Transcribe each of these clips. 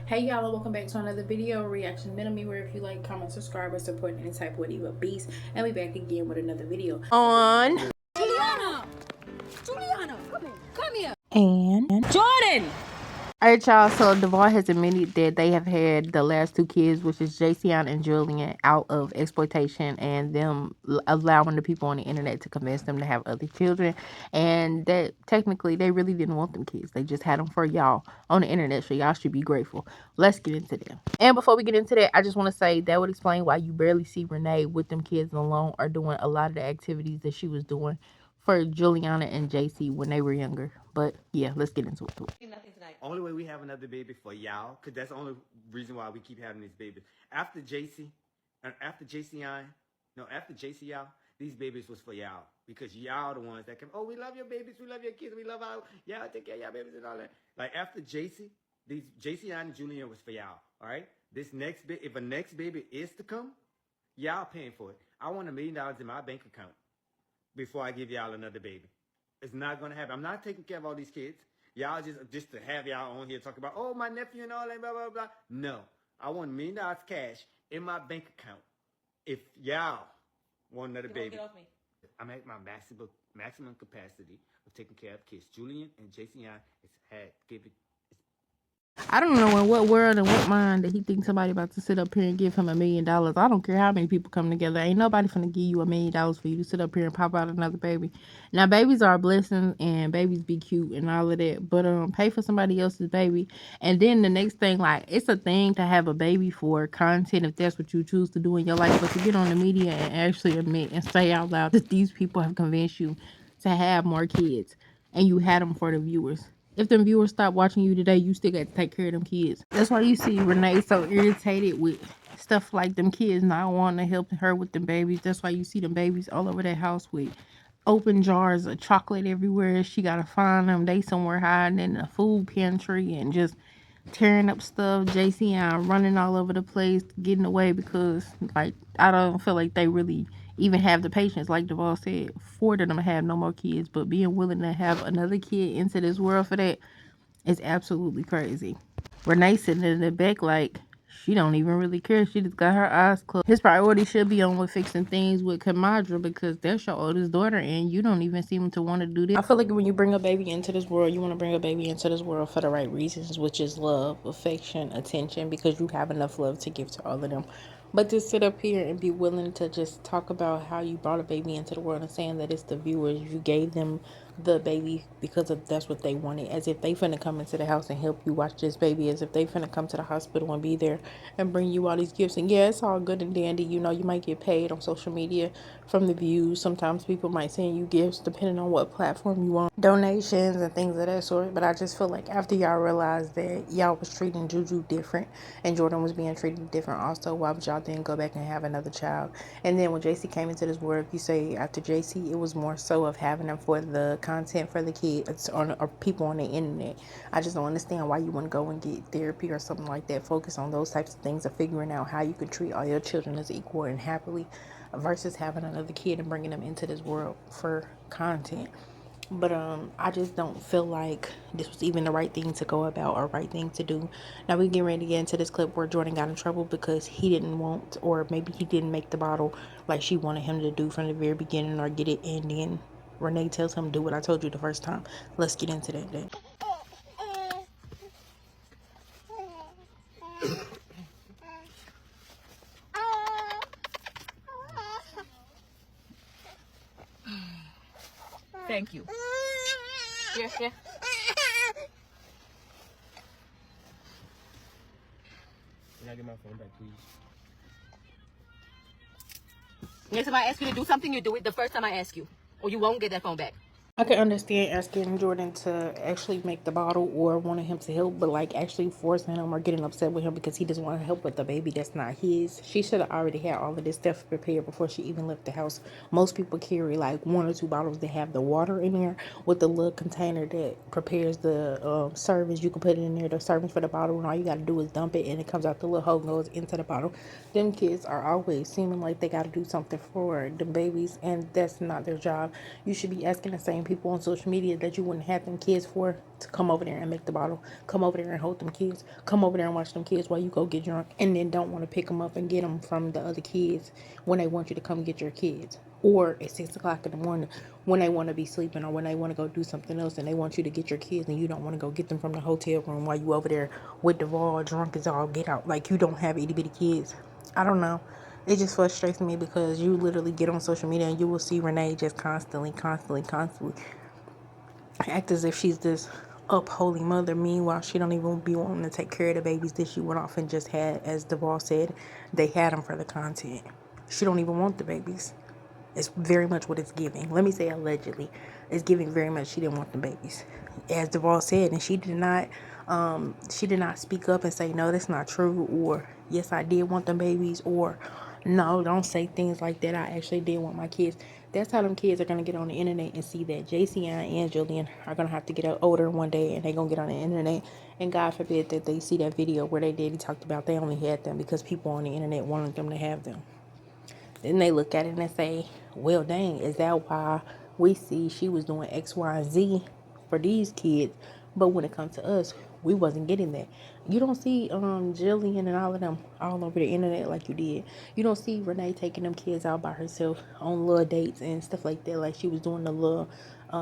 Hey y'all, welcome back to another video, Reaction Middle Me, where if you like, comment, subscribe, or support any type of whatever beast, and we back again with another video on Juliana! Juliana, come here. and Jordan! Alright, y'all. So Devall has admitted that they have had the last two kids, which is Jacey and Julian, out of exploitation and them allowing the people on the internet to convince them to have other children, and that technically they really didn't want them kids. They just had them for y'all on the internet, so y'all should be grateful. Let's get into them. And before we get into that, I just want to say that would explain why you barely see Renee with them kids alone or doing a lot of the activities that she was doing for Juliana and Jacey when they were younger. But yeah, let's get into it. Only way we have another baby for y'all, because that's the only reason why we keep having these babies. After JC, after y'all, these babies was for y'all. Because y'all the ones that can, oh, we love your babies, we love your kids, we love y'all take care of y'all babies and all that. Like after JC, JC and Julian was for y'all, all right? This next baby, if a next baby is to come, y'all paying for it. I want $1 million in my bank account before I give y'all another baby. It's not gonna happen. I'm not taking care of all these kids. Y'all just to have y'all on here talk about, oh, my nephew and all that, blah, blah, blah. No. I want $1 million cash in my bank account. If y'all want another baby. Get off me. I'm at my maximum capacity of taking care of kids. Julian and Jason I don't know in what world and what mind that he thinks somebody about to sit up here and give him $1 million. I don't care how many people come together. Ain't nobody finna give you $1 million for you to sit up here and pop out another baby. Now babies are a blessing and babies be cute and all of that, but pay for somebody else's baby. And then the next thing, like, it's a thing to have a baby for content if that's what you choose to do in your life, but to get on the media and actually admit and say out loud that these people have convinced you to have more kids and you had them for the viewers. If them viewers stop watching you today, you still got to take care of them kids. That's why you see Renee so irritated with stuff like them kids not wanting to help her with them babies. That's why you see them babies all over that house with open jars of chocolate everywhere. She got to find them. They somewhere hiding in the food pantry and just tearing up stuff. JC and running all over the place, getting away because, like, I don't feel like they really even have the patience, like Devall said, for them to have no more kids. But being willing to have another kid into this world for that is absolutely crazy. Renee sitting in the back like she don't even really care. She just got her eyes closed. His priority should be on with fixing things with Kamadra because that's your oldest daughter and you don't even seem to want to do this. I feel like when you bring a baby into this world, you want to bring a baby into this world for the right reasons, which is love, affection, attention, because you have enough love to give to all of them. But to sit up here and be willing to just talk about how you brought a baby into the world and saying that it's the viewers, you gave them the baby because of that's what they wanted, as if they finna come into the house and help you watch this baby, as if they finna come to the hospital and be there and bring you all these gifts. And yeah, it's all good and dandy, you know, you might get paid on social media from the views. Sometimes people might send you gifts depending on what platform you want, donations and things of that sort. But I just feel like after y'all realized that y'all was treating Juju different and Jordan was being treated different also, why would y'all then go back and have another child? And then when JC came into this world, you say after JC, it was more so of having them for the content for the kids or people on the internet. I just don't understand why you want to go and get therapy or something like that. Focus on those types of things of figuring out how you could treat all your children as equal and happily versus having another kid and bringing them into this world for content. But I just don't feel like this was even the right thing to go about or right thing to do. Now we get ready to get into this clip where Jordan got in trouble because he didn't want, or maybe he didn't make the bottle like she wanted him to do from the very beginning, or get it in. Then Renee tells him, do what I told you the first time. Let's get into that then. Thank you. Here, here. Can I get my phone back, please? Next time I ask you to do something, you do it the first time I ask you, or you won't get that phone back. I can understand asking Jordan to actually make the bottle or wanting him to help, but like actually forcing him or getting upset with him because he doesn't want to help with the baby that's not his. She should have already had all of this stuff prepared before she even left the house. Most people carry like 1 or 2 bottles that have the water in there with the little container that prepares the servings. You can put it in there, the servings for the bottle, and all you got to do is dump it and it comes out the little hole and goes into the bottle. Them kids are always seeming like they got to do something for the babies, and that's not their job. You should be asking the same same people on social media that you wouldn't have them kids for to come over there and make the bottle, come over there and hold them kids, come over there and watch them kids while you go get drunk, and then don't want to pick them up and get them from the other kids when they want you to come get your kids. Or at 6 o'clock in the morning when they want to be sleeping or when they want to go do something else and they want you to get your kids and you don't want to go get them from the hotel room while you over there with Devall drunk as all get out. Like you don't have itty bitty kids. I don't know. It just frustrates me because you literally get on social media and you will see Renee just constantly act as if she's this up holy mother. Meanwhile, she don't even be wanting to take care of the babies that she went off and just had. As Devall said, they had them for the content. She don't even want the babies. It's very much what it's giving. Let me say allegedly. It's giving very much she didn't want the babies. As Devall said, and she did not speak up and say, no, that's not true, or yes, I did want them babies, or no, don't say things like that. I actually did want my kids. That's how them kids are going to get on the internet and see that Jacey and Julian are going to have to get older one day and they're going to get on the internet. And God forbid that they see that video where they daddy talked about they only had them because people on the internet wanted them to have them. Then they look at it and say, well, dang, is that why we see she was doing X, Y, and Z for these kids? But when it comes to us, we wasn't getting that. You don't see Jillian and all of them all over the internet like you did. You don't see Renee taking them kids out by herself on little dates and stuff like that, like she was doing the little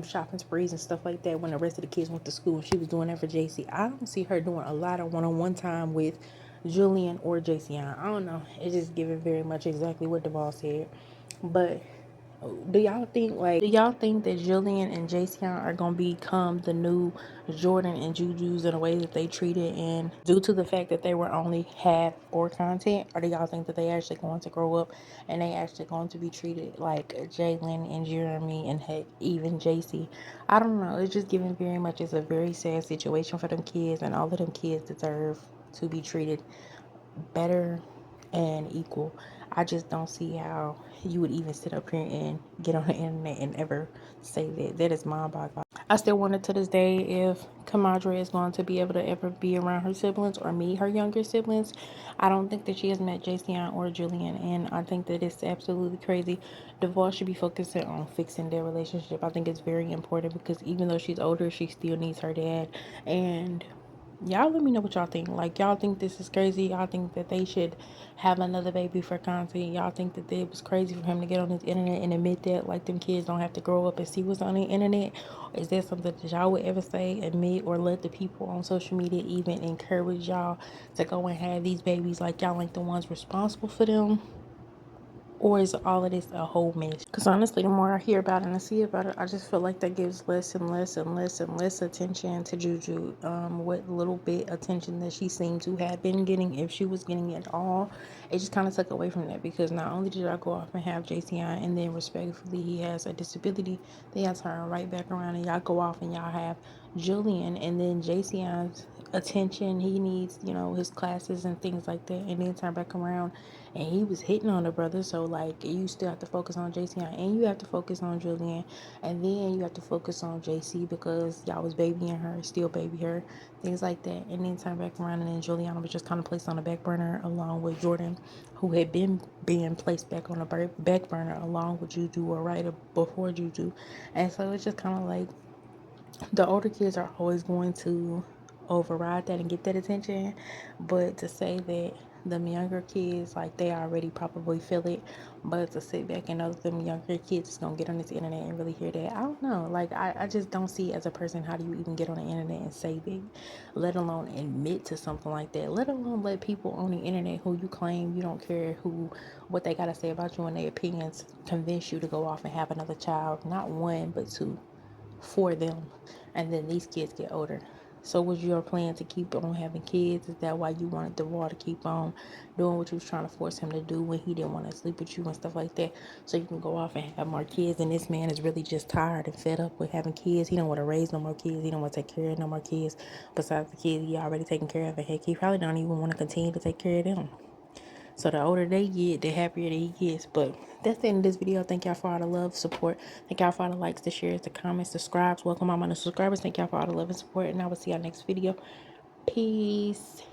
shopping sprees and stuff like that when the rest of the kids went to school. She was doing that for JC. I don't see her doing a lot of one-on-one time with Julian or Jacey. I don't know. It's just giving very much exactly what Devall said. But do y'all think that Julian and Jacey are gonna become the new Jordan and Juju's in a way that they treated, and due to the fact that they were only half for content, or do y'all think that they actually going to grow up and they actually going to be treated like Jaelyn and Jeremy and heck, even Jacey? I don't know. It's just giving very much. It's a very sad situation for them kids, and all of them kids deserve to be treated better and equal. I just don't see how you would even sit up here and get on the internet and ever say that. That is mind boggling. I still wonder to this day if Kamadra is going to be able to ever be around her siblings or meet her younger siblings. I don't think that she has met Jason or Julian, and I think that it's absolutely crazy. Devall should be focusing on fixing their relationship. I think it's very important because even though she's older, she still needs her dad. And y'all let me know what y'all think. Like, y'all think this is crazy? Y'all think that they should have another baby for content? Y'all think that it was crazy for him to get on this internet and admit that, like, them kids don't have to grow up and see what's on the internet? Or is that something that y'all would ever say, admit, or let the people on social media even encourage y'all to go and have these babies like y'all ain't the ones responsible for them? Or is all of this a whole mess? Because honestly, the more I hear about it and I see about it, I just feel like that gives less and less and less and less attention to Juju. What little bit attention that she seemed to have been getting, if she was getting it all, it just kind of took away from that. Because not only did I go off and have JCI, and then respectfully, he has a disability, then y'all turn right back around and y'all go off and y'all have Julian, and then JCI's attention, he needs, his classes and things like that, and then turn back around and he was hitting on the brother. So like, you still have to focus on JC, and you have to focus on Julian, and then you have to focus on JC because y'all was babying her, still baby her, things like that. And then turn back around, and then Juliana was just kind of placed on the back burner along with Jordan, who had been being placed back on the back burner along with Juju, or right before Juju. And so it's just kind of like the older kids are always going to override that and get that attention. But to say that them younger kids, like, they already probably feel it, but to sit back and know that them younger kids is gonna get on this internet and really hear that, I don't know. Like, I just don't see, as a person, how do you even get on the internet and say that, let alone admit to something like that, let alone let people on the internet who you claim you don't care what they gotta say about you and their opinions convince you to go off and have another child, not one but two, for them, and then these kids get older. So was your plan to keep on having kids? Is that why you wanted Devall to keep on doing what you was trying to force him to do when he didn't want to sleep with you and stuff like that, so you can go off and have more kids? And this man is really just tired and fed up with having kids. He don't want to raise no more kids. He don't want to take care of no more kids besides the kids he already taking care of. And heck, he probably don't even want to continue to take care of them. So the older they get, the happier he gets. But that's the end of this video. Thank y'all for all the love, support. Thank y'all for all the likes, the shares, the comments, subscribes. Welcome all my new subscribers. Thank y'all for all the love and support. And I will see y'all next video. Peace.